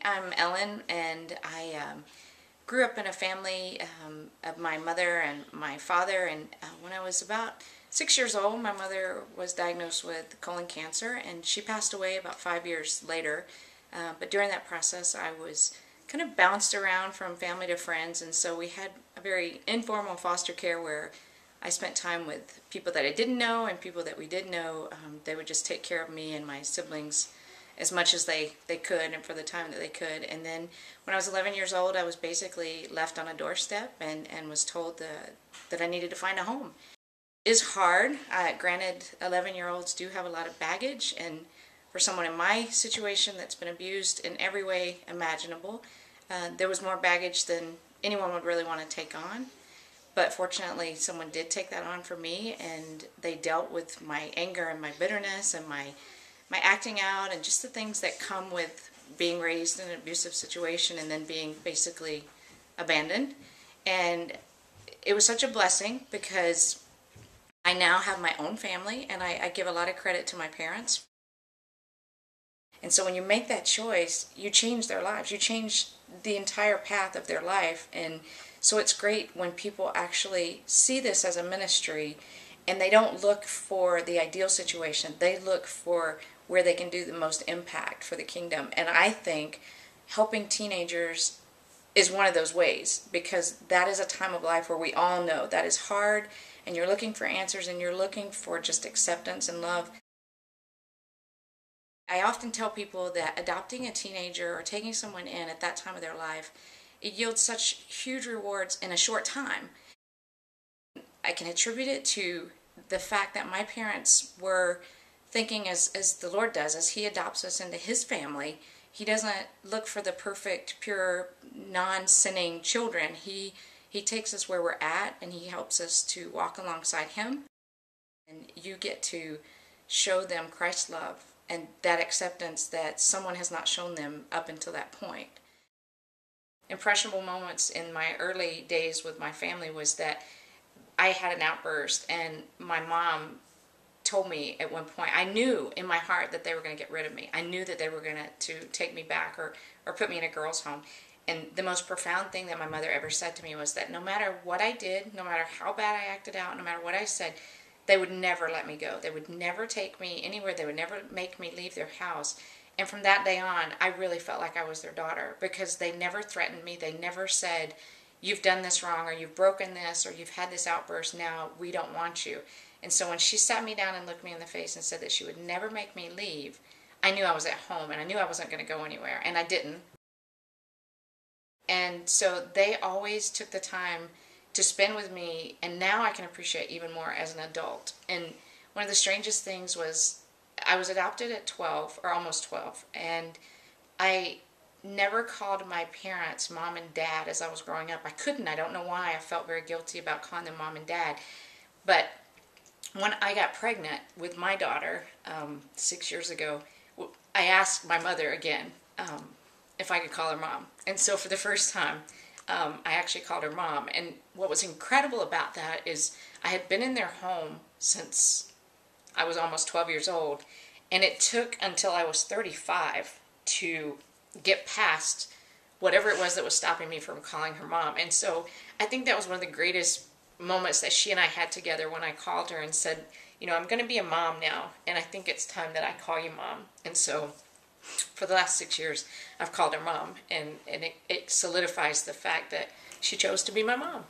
I'm Ellen, and I grew up in a family of my mother and my father. And when I was about 6 years old, my mother was diagnosed with colon cancer, and she passed away about 5 years later. But during that process, I was kind of bounced around from family to friends, and so we had a very informal foster care where I spent time with people that I didn't know and people that we did know. They would just take care of me and my siblings as much as they could and for the time that they could. And then when I was 11 years old, I was basically left on a doorstep and was told that I needed to find a home. It is hard. Granted, 11-year-olds do have a lot of baggage, and for someone in my situation that's been abused in every way imaginable, there was more baggage than anyone would really want to take on. But fortunately, someone did take that on for me, and they dealt with my anger and my bitterness and my acting out and just the things that come with being raised in an abusive situation and then being basically abandoned. And it was such a blessing because I now have my own family, and I give a lot of credit to my parents. And so when you make that choice, you change their lives. You change the entire path of their life. And so it's great when people actually see this as a ministry and they don't look for the ideal situation. They look for where they can do the most impact for the kingdom. And I think helping teenagers is one of those ways, because that is a time of life where we all know that is hard, and you're looking for answers, and you're looking for just acceptance and love. I often tell people that adopting a teenager or taking someone in at that time of their life, it yields such huge rewards in a short time. I can attribute it to the fact that my parents were thinking as the Lord does, as He adopts us into His family. He doesn't look for the perfect, pure, non-sinning children. He takes us where we're at, and He helps us to walk alongside Him. And you get to show them Christ's love and that acceptance that someone has not shown them up until that point. Impressionable moments in my early days with my family was that I had an outburst, and my mom told me at one point, I knew in my heart that they were going to get rid of me. I knew that they were going to take me back or put me in a girls' home. And the most profound thing that my mother ever said to me was that no matter what I did, no matter how bad I acted out, no matter what I said, they would never let me go. They would never take me anywhere. They would never make me leave their house. And from that day on, I really felt like I was their daughter, because they never threatened me. They never said, you've done this wrong, or you've broken this, or you've had this outburst, now we don't want you. And so when she sat me down and looked me in the face and said that she would never make me leave, I knew I was at home, and I knew I wasn't going to go anywhere, and I didn't. And so they always took the time to spend with me, and now I can appreciate even more as an adult. And one of the strangest things was I was adopted at 12, or almost 12, and I never called my parents mom and dad as I was growing up. I couldn't. I don't know why. I felt very guilty about calling them mom and dad. But when I got pregnant with my daughter 6 years ago, I asked my mother again if I could call her mom. And so for the first time, I actually called her mom. And what was incredible about that is I had been in their home since I was almost 12 years old, and it took until I was 35 to get past whatever it was that was stopping me from calling her mom. And so I think that was one of the greatest moments that she and I had together, when I called her and said, you know, I'm going to be a mom now, and I think it's time that I call you mom. And so for the last 6 years, I've called her mom, and it solidifies the fact that she chose to be my mom.